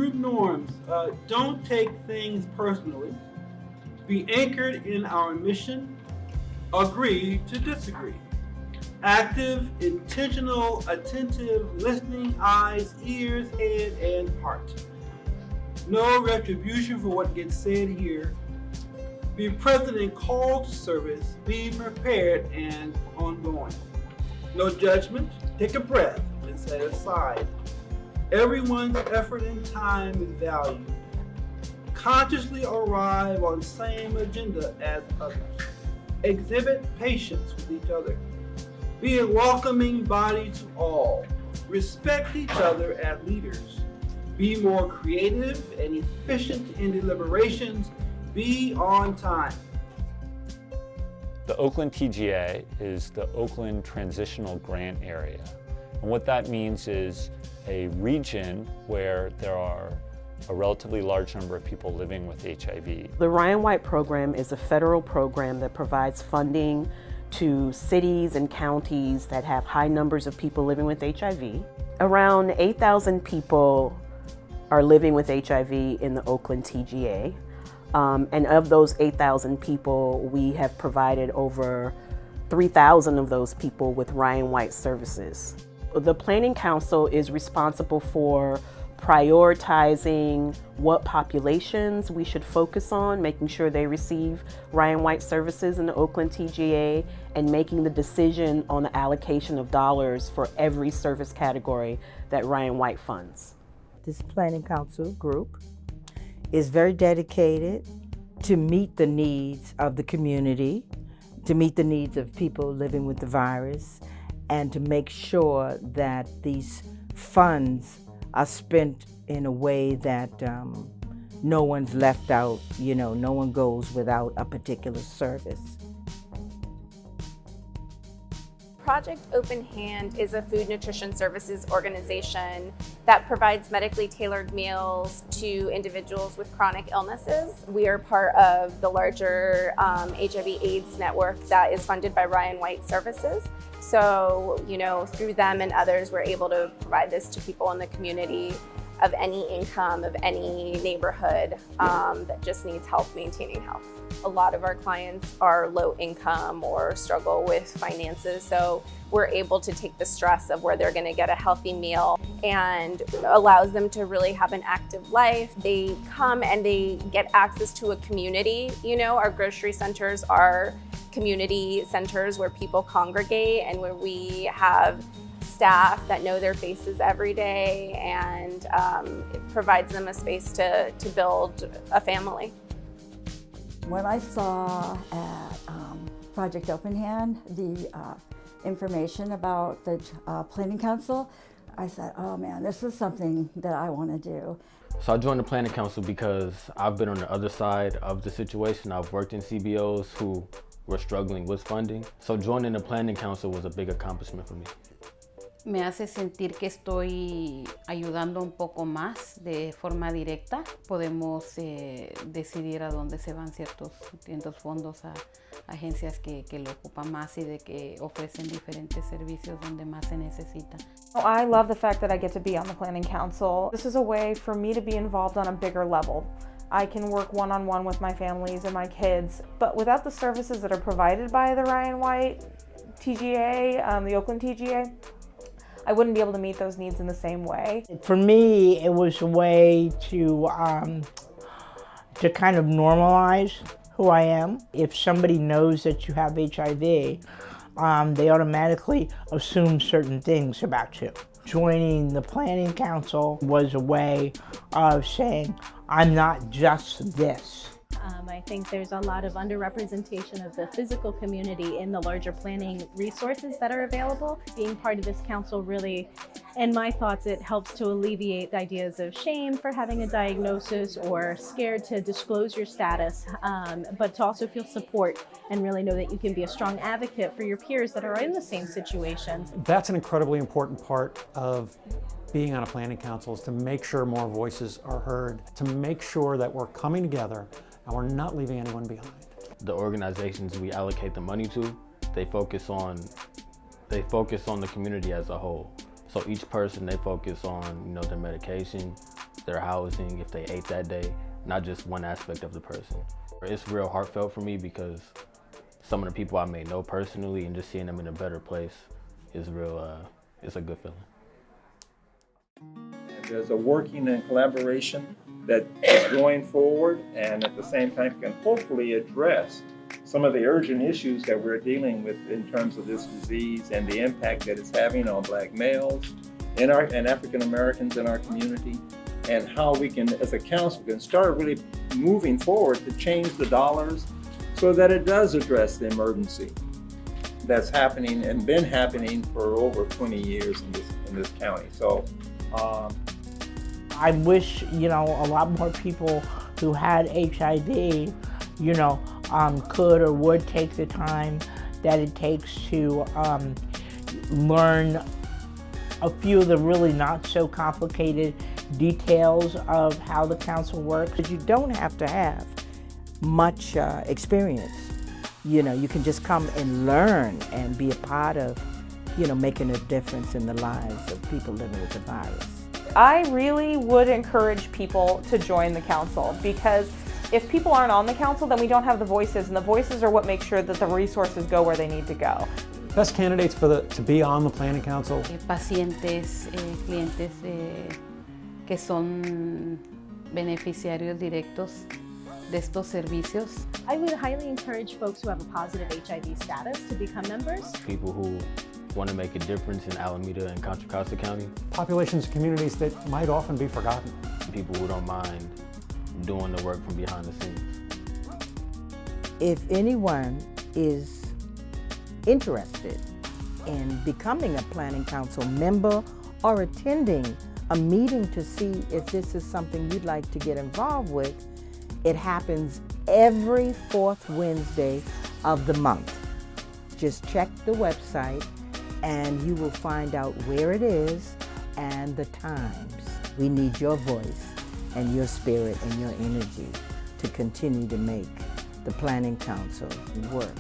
Group norms. Don't take things personally. Be anchored in our mission. Agree to disagree. Active, intentional, attentive, listening, eyes, ears, head, and heart. No retribution for what gets said here. Be present and called to service. Be prepared and ongoing. No judgment. Take a breath and set it aside. Everyone's effort and time is valued. Consciously arrive on the same agenda as others. Exhibit patience with each other. Be a welcoming body to all. Respect each other as leaders. Be more creative and efficient in deliberations. Be on time. The Oakland TGA is the Oakland Transitional Grant Area. And what that means is a region where there are a relatively large number of people living with HIV. The Ryan White program is a federal program that provides funding to cities and counties that have high numbers of people living with HIV. Around 8,000 people are living with HIV in the Oakland TGA. And of those 8,000 people, we have provided over 3,000 of those people with Ryan White services. The Planning Council is responsible for prioritizing what populations we should focus on, making sure they receive Ryan White services in the Oakland TGA, and making the decision on the allocation of dollars for every service category that Ryan White funds. This Planning Council group is very dedicated to meet the needs of the community, to meet the needs of people living with the virus, and to make sure that these funds are spent in a way that no one's left out, no one goes without a particular service. Project Open Hand is a food nutrition services organization that provides medically tailored meals to individuals with chronic illnesses. We are part of the larger HIV/AIDS network that is funded by Ryan White Services. So, through them and others, we're able to provide this to people in the community of any income, of any neighborhood that just needs help maintaining health. A lot of our clients are low income or struggle with finances, so we're able to take the stress of where they're going to get a healthy meal and allows them to really have an active life. They come and they get access to a community. Our grocery centers are community centers where people congregate and where we have staff that know their faces every day, and it provides them a space to build a family. When I saw at Project Open Hand the information about the Planning Council, I said, oh man, this is something that I want to do. So I joined the Planning Council because I've been on the other side of the situation. I've worked in CBOs who were struggling with funding. So joining the Planning Council was a big accomplishment for me. Me hace sentir que estoy ayudando un poco más de forma directa. Podemos decidir a dónde se van ciertos fondos a agencias que lo ocupan más y de que ofrecen diferentes servicios donde más se necesita. I love the fact that I get to be on the Planning Council. This is a way for me to be involved on a bigger level. I can work one-on-one with my families and my kids, but without the services that are provided by the Ryan White TGA, the Oakland TGA, I wouldn't be able to meet those needs in the same way. For me, it was a way to kind of normalize who I am. If somebody knows that you have HIV, they automatically assume certain things about you. Joining the Planning Council was a way of saying, I'm not just this. I think there's a lot of underrepresentation of the physical community in the larger planning resources that are available. Being part of this council really, in my thoughts, it helps to alleviate ideas of shame for having a diagnosis or scared to disclose your status, but to also feel support and really know that you can be a strong advocate for your peers that are in the same situations. That's an incredibly important part of being on a planning council, is to make sure more voices are heard, to make sure that we're coming together and we're not leaving anyone behind. The organizations we allocate the money to, they focus on the community as a whole. So each person, they focus on their medication, their housing, if they ate that day, not just one aspect of the person. It's real heartfelt for me because some of the people I may know personally and just seeing them in a better place is real, it's a good feeling. There's a working and collaboration that is going forward and at the same time can hopefully address some of the urgent issues that we're dealing with in terms of this disease and the impact that it's having on Black males and African Americans in our community, and how we can, as a council, can start really moving forward to change the dollars so that it does address the emergency that's happening and been happening for over 20 years in this county. So I wish, a lot more people who had HIV, could or would take the time that it takes to learn a few of the really not so complicated details of how the council works. But you don't have to have much experience. You can just come and learn and be a part of, making a difference in the lives of people living with the virus. I really would encourage people to join the council, because if people aren't on the council, then we don't have the voices, and the voices are what make sure that the resources go where they need to go. Best candidates to be on the Planning Council. Pacientes, clientes que son beneficiarios directos de estos servicios. I would highly encourage folks who have a positive HIV status to become members. People who want to make a difference in Alameda and Contra Costa County. Populations and communities that might often be forgotten. People who don't mind doing the work from behind the scenes. If anyone is interested in becoming a Planning Council member or attending a meeting to see if this is something you'd like to get involved with, it happens every fourth Wednesday of the month. Just check the website and you will find out where it is and the times. We need your voice and your spirit and your energy to continue to make the Planning Council work.